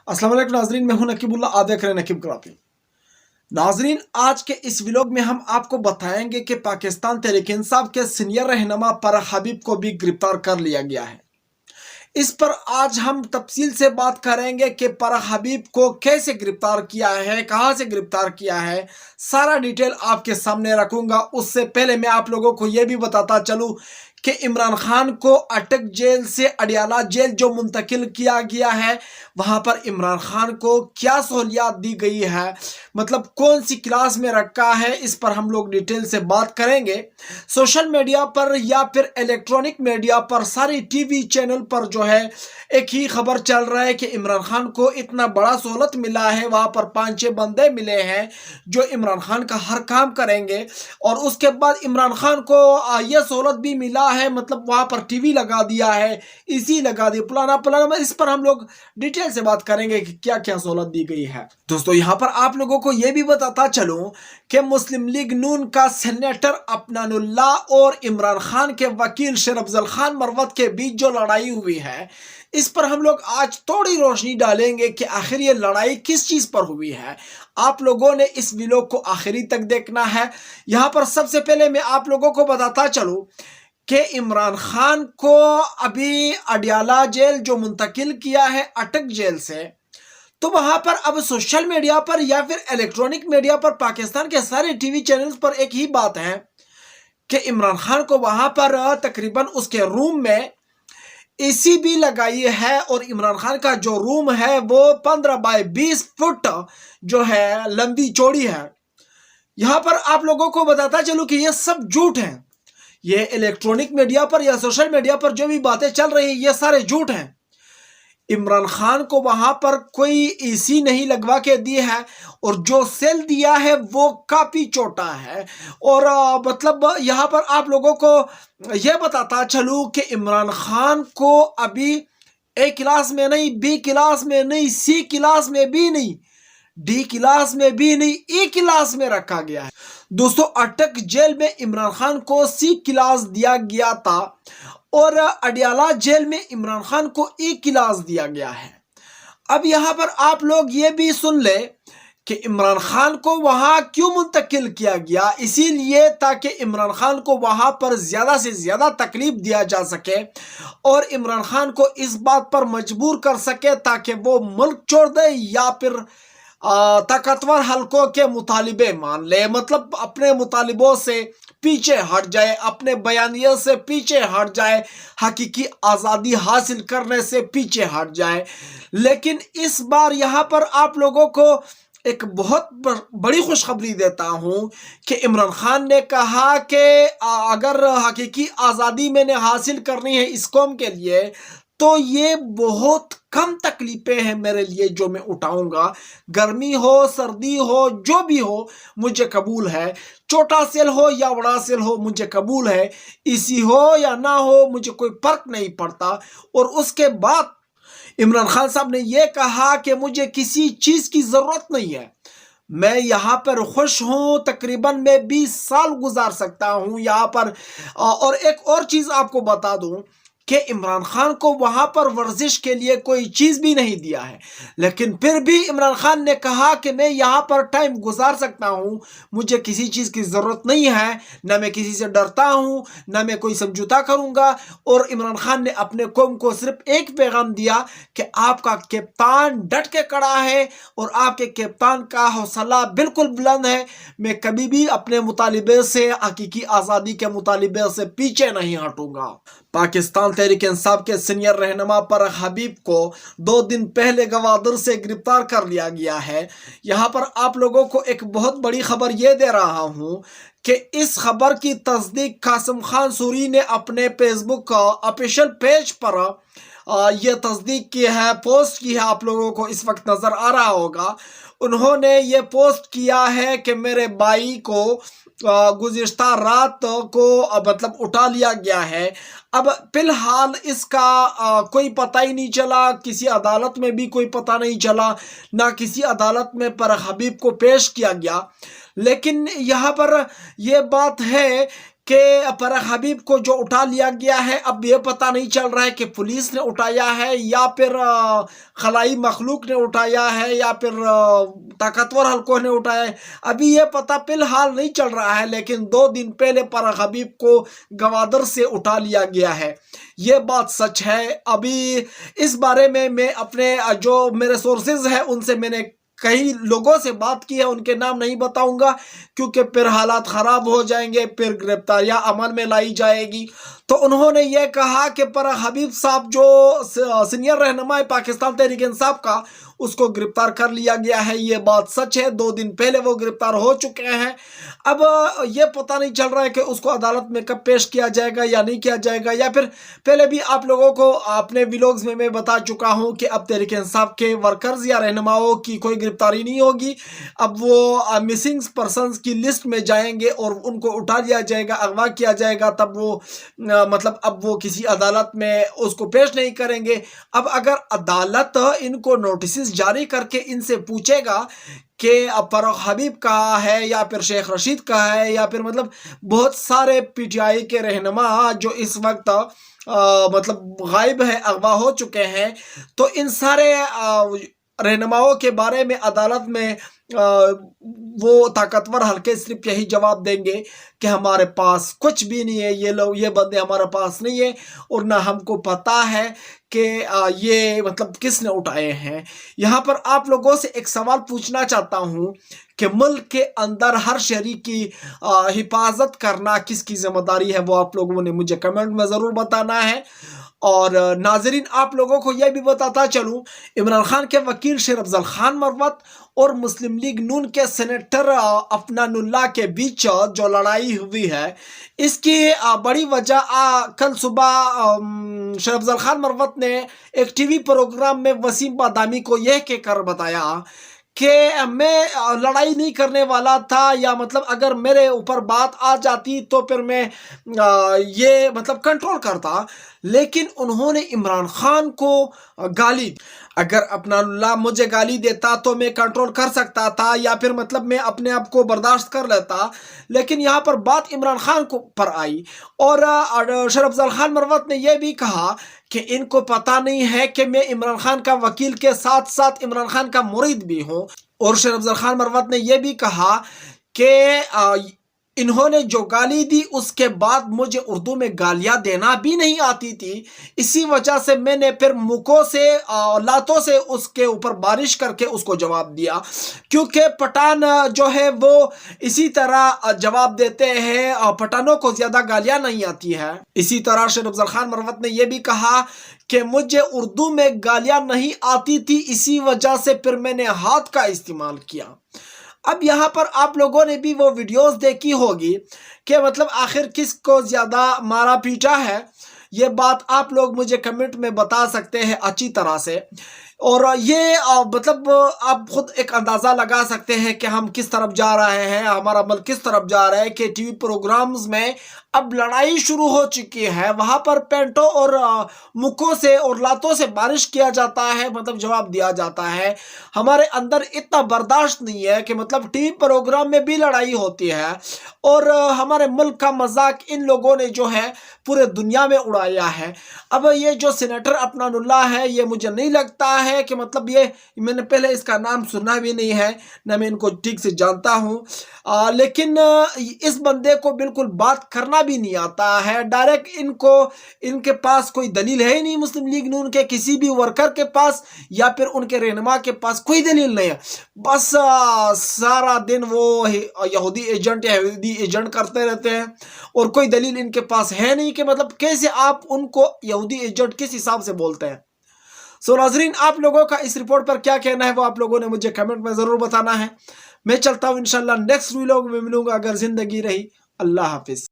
अस्सलाम वालेकुम नाजरीन, मैं हूं नकीबुल्ला। आप देख रहे हैं नकीब कराती। नाजरीन, आज के इस व्लॉग में हम आपको बताएंगे कि पाकिस्तान तहरीक इंसाफ के सीनियर रहनुमा पर हबीब को भी गिरफ्तार कर लिया गया है। इस पर आज हम तफसील से बात करेंगे कि पर हबीब को कैसे गिरफ्तार किया है, कहां से गिरफ्तार किया है, सारा डिटेल आपके सामने रखूंगा। उससे पहले मैं आप लोगों को यह भी बताता चलूं कि इमरान खान को अटक जेल से अडियाला जेल जो मुंतकिल किया गया है, वहां पर इमरान खान को क्या सहूलियात दी गई है, मतलब कौन सी क्लास में रखा है, इस पर हम लोग डिटेल से बात करेंगे। सोशल मीडिया पर या फिर इलेक्ट्रॉनिक मीडिया पर सारी टीवी चैनल पर जो है एक ही खबर चल रहा है कि इमरान खान को इतना बड़ा सहूलत मिला है, वहां पर 5-6 बंदे मिले हैं जो इमरान खान का हर काम करेंगे। और उसके बाद इमरान खान को यह सहूलत भी मिला है, मतलब वहां पर टीवी लगा दिया है, इसी लगा दिया, पुराना पुराना। इस पर हम लोग डिटेल से बात करेंगे कि क्या क्या सहूलत दी गई है। दोस्तों, यहाँ पर आप लोगों को यह भी बताता चलूं कि मुस्लिम लीग नून का सेनेटर अफनानुल्लाह और इमरान खान के वकील शेर अफजल खान मरवत के बीच जो लड़ाई हुई है, इस पर हम लोग आज थोड़ी रोशनी डालेंगे कि आखिर ये लड़ाई किस चीज पर हुई है। आप लोगों ने इस वीडियो को आखिरी तक देखना है। यहाँ पर सबसे पहले मैं आप लोगों को बताता चलूं कि इमरान खान को अभी अडियाला जेल जो मुंतकिल किया है अटक जेल से, तो वहां पर अब सोशल मीडिया पर या फिर इलेक्ट्रॉनिक मीडिया पर पाकिस्तान के सारे टीवी चैनल्स पर एक ही बात है कि इमरान खान को वहां पर तकरीबन उसके रूम में एसी भी लगाई है, और इमरान खान का जो रूम है वो 15 बाय 20 फुट जो है लंबी चौड़ी है। यहां पर आप लोगों को बताता चलूं कि ये सब झूठ है। ये इलेक्ट्रॉनिक मीडिया पर या सोशल मीडिया पर जो भी बातें चल रही है ये सारे झूठ हैं। इमरान खान को वहां पर कोई एसी नहीं लगवा के दी है, और जो सेल दिया है वो काफी छोटा है। और मतलब यहां पर आप लोगों को यह बताता चलूं कि इमरान खान को अभी ए क्लास में नहीं, बी क्लास में नहीं, सी क्लास में भी नहीं, डी क्लास में भी नहीं, ई क्लास में रखा गया है। दोस्तों, अटक जेल में इमरान खान को सी क्लास दिया गया था और अडियाला जेल में इमरान खान को ई क्लास दिया गया है। अब यहां पर आप लोग ये भी सुन ले कि इमरान खान को वहां क्यों मुंतकिल किया गया, इसीलिए ताकि इमरान खान को वहां पर ज्यादा से ज्यादा तकलीफ दिया जा सके और इमरान खान को इस बात पर मजबूर कर सके ताकि वो मुल्क छोड़ दे या फिर ताकतवर हलकों के मुतालिबे मान ले, मतलब अपने मुतालिबों से पीछे हट जाए, अपने बयानियों से पीछे हट जाए, हकीकी आज़ादी हासिल करने से पीछे हट जाए। लेकिन इस बार यहाँ पर आप लोगों को एक बहुत बड़ी खुशखबरी देता हूं कि इमरान खान ने कहा कि अगर हकीकी आज़ादी मैंने हासिल करनी है इस कौम के लिए, तो ये बहुत कम तकलीफें हैं मेरे लिए जो मैं उठाऊंगा। गर्मी हो, सर्दी हो, जो भी हो मुझे कबूल है। छोटा सेल हो या बड़ा सेल हो मुझे कबूल है। इसी हो या ना हो मुझे कोई फर्क नहीं पड़ता। और उसके बाद इमरान खान साहब ने यह कहा कि मुझे किसी चीज की जरूरत नहीं है, मैं यहाँ पर खुश हूँ, तकरीबन मैं 20 साल गुजार सकता हूँ यहाँ पर। और एक और चीज आपको बता दूं कि इमरान खान को वहां पर वर्जिश के लिए कोई चीज भी नहीं दिया है, लेकिन फिर भी इमरान खान ने कहा कि मैं यहां पर टाइम गुजार सकता हूं, मुझे किसी चीज की जरूरत नहीं है, ना मैं किसी से डरता हूं, ना मैं कोई समझौता करूंगा। और इमरान खान ने अपने कौम को सिर्फ एक पैगाम दिया कि आपका कप्तान डट के खड़ा है और आपके कप्तान का हौसला बिल्कुल बुलंद है। मैं कभी भी अपने मुतालिबे से, हकीकी आज़ादी के मुतालिबे से पीछे नहीं हटूंगा। पाकिस्तान तहरीक इंसाफ के सीनियर रहनुमा पर हबीब को 2 दिन पहले गवादर से गिरफ्तार कर लिया गया है। यहाँ पर आप लोगों को एक बहुत बड़ी खबर ये दे रहा हूँ कि इस खबर की तस्दीक कासिम खान सूरी ने अपने फेसबुक ऑफिशियल पेज पर यह तस्दीक की है, पोस्ट की है। आप लोगों को इस वक्त नजर आ रहा होगा, उन्होंने ये पोस्ट किया है कि मेरे भाई को गुज़िश्ता रात को मतलब उठा लिया गया है। अब फिलहाल इसका कोई पता ही नहीं चला, किसी अदालत में भी कोई पता नहीं चला, ना किसी अदालत में पर हबीब को पेश किया गया। लेकिन यहाँ पर यह बात है کہ فرح حبیب کو جو اٹھا لیا گیا ہے، اب یہ پتہ نہیں چل رہا ہے کہ پولیس نے اٹھایا ہے یا پھر خلائی مخلوق نے اٹھایا ہے یا پھر طاقتور حلقوں نے اٹھایا ہے، ابھی یہ پتہ فی الحال نہیں چل رہا ہے، لیکن 2 دن پہلے فرح حبیب کو گوادر سے اٹھا لیا گیا ہے، یہ بات سچ ہے۔ ابھی اس بارے میں اپنے جو میرے سورسز ہیں ان سے میں نے کئی لوگوں سے بات کی ہے، ان کے نام نہیں بتاؤں گا کیونکہ پھر حالات خراب ہو جائیں گے، پھر گرفتاریاں عمل میں لائی جائے گی۔ تو انہوں نے یہ کہا کہ فرح حبیب صاحب جو سینئر رہنما پاکستان تحریک انصاف کا، اس کو گرفتار کر لیا گیا ہے، یہ بات سچ ہے، 2 دن پہلے وہ گرفتار ہو چکے ہیں۔ اب یہ پتہ نہیں چل رہا ہے کہ اس کو عدالت میں کب پیش کیا جائے گا یا نہیں کیا جائے گا، یا پھر پہلے بھی آپ لوگوں کو اپنے ویلوگز میں بتا چکا ہوں کہ اب تحریک انصاف کے ورکرز یا رہنماؤں کی کوئی گرفتاری نہیں ہوگی، اب وہ مسنگ پرسنز کی لسٹ میں جائیں گے اور ان کو اٹھا لیا جائے گا، اغوا کیا جائے گا، تب وہ مطلب اب وہ کسی عدالت میں اس کو پیش نہیں کریں گے۔ اب اگر عدالت ان کو نوٹسز جاری کر کے ان سے پوچھے گا کہ فرح حبیب کہاں ہے یا پھر شیخ رشید کہاں ہے، یا پھر مطلب بہت سارے پی ٹی آئی کے رہنما جو اس وقت مطلب غائب ہے، اغوا ہو چکے ہیں، تو ان سارے رہنماؤں کے بارے میں عدالت میں وہ طاقتور حلقے صرف یہی جواب دیں گے کہ ہمارے پاس کچھ بھی نہیں ہے، یہ بندے ہمارے پاس نہیں ہے، اور نہ ہم کو پتہ ہے کہ یہ مطلب کس نے اٹھائے ہیں۔ یہاں پر آپ لوگوں سے ایک سوال پوچھنا چاہتا ہوں کہ ملک کے اندر ہر شہری کی حفاظت کرنا کس کی ذمہ داری ہے، وہ آپ لوگوں نے مجھے کمنٹ میں ضرور بتانا ہے۔ اور ناظرین، آپ لوگوں کو یہ بھی بتاتا چلوں، عمران خان کے وکیل شیر افضل خان مروت اور مسلم لیگ نون کے سینیٹر افنان اللہ کے بیچ جو لڑائی ہوئی ہے، اس کی بڑی وجہ کل صبح شیر افضل خان مروت نے ایک ٹی وی پروگرام میں وسیم بادامی کو یہ کہہ کر بتایا کہ میں لڑائی نہیں کرنے والا تھا، یا مطلب اگر میرے اوپر بات آ جاتی تو پھر میں یہ مطلب کنٹرول کرتا، لیکن انہوں نے عمران خان کو گالی، اگر افنان اللہ مجھے گالی دیتا تو میں کنٹرول کر سکتا تھا یا پھر مطلب میں اپنے آپ کو برداشت کر لیتا، لیکن یہاں پر بات عمران خان کو پر آئی۔ اور شیر افضل خان مروت نے یہ بھی کہا کہ ان کو پتہ نہیں ہے کہ میں عمران خان کا وکیل کے ساتھ ساتھ عمران خان کا مرید بھی ہوں۔ اور شیر افضل خان مروت نے یہ بھی کہا کہ انہوں نے جو گالی دی اس کے بعد مجھے اردو میں گالیاں دینا بھی نہیں آتی تھی، اسی وجہ سے میں نے پھر مکوں سے لاتوں سے اس کے اوپر بارش کر کے اس کو جواب دیا، کیونکہ پٹھان جو ہے وہ اسی طرح جواب دیتے ہیں، پٹھانوں کو زیادہ گالیاں نہیں آتی ہے۔ اسی طرح شیر افضل خان مروت نے یہ بھی کہا کہ مجھے اردو میں گالیاں نہیں آتی تھی، اسی وجہ سے پھر میں نے ہاتھ کا استعمال کیا۔ اب یہاں پر آپ لوگوں نے بھی وہ ویڈیوز دیکھی ہوگی کہ مطلب آخر کس کو زیادہ مارا پیٹا ہے، یہ بات آپ لوگ مجھے کمنٹ میں بتا سکتے ہیں اچھی طرح سے، اور یہ مطلب آپ خود ایک اندازہ لگا سکتے ہیں کہ ہم کس طرف جا رہے ہیں، ہمارا ملک کس طرف جا رہا ہے، کہ ٹی وی پروگرامز میں اب لڑائی شروع ہو چکی ہے، وہاں پر پینٹوں اور مکوں سے اور لاتوں سے بارش کیا جاتا ہے، مطلب جواب دیا جاتا ہے۔ ہمارے اندر اتنا برداشت نہیں ہے کہ مطلب ٹی وی پروگرام میں بھی لڑائی ہوتی ہے، اور ہمارے ملک کا مذاق ان لوگوں نے جو ہے پورے دنیا میں اڑایا ہے۔ اب یہ جو سینیٹر افنان اللہ ہے، یہ مجھے نہیں لگتا ہے کہ مطلب یہ میں نے پہلے اس کا نام سنا بھی نہیں ہے، نہ میں ان کو ٹھیک سے جانتا ہوں، لیکن اس بندے کو بالکل بات کرنا بھی نہیں آتا ہے، ڈائریکٹ ان کے پاس کوئی دلیل ہے ہی نہیں، مسلم لیگ نون کے کسی بھی ورکر کے پاس یا پھر ان کے رہنما کے پاس کوئی دلیل نہیں ہے، بس سارا دن وہ یہودی ایجنٹ کرتے رہتے ہیں، اور کوئی دلیل ان کے پاس ہے نہیں کہ مطلب کیسے آپ ان کو یہودی ایجنٹ کس حساب سے بولتے ہیں۔ سو ناظرین، آپ لوگوں کا اس رپورٹ پر کیا کہنا ہے وہ آپ لوگوں نے مجھے کمنٹ میں ضرور بتانا ہے۔ میں چلتا ہوں، انشاءاللہ نیکسٹ ویلوگ میں ملوں گا اگر زندگی رہی۔ اللہ حافظ۔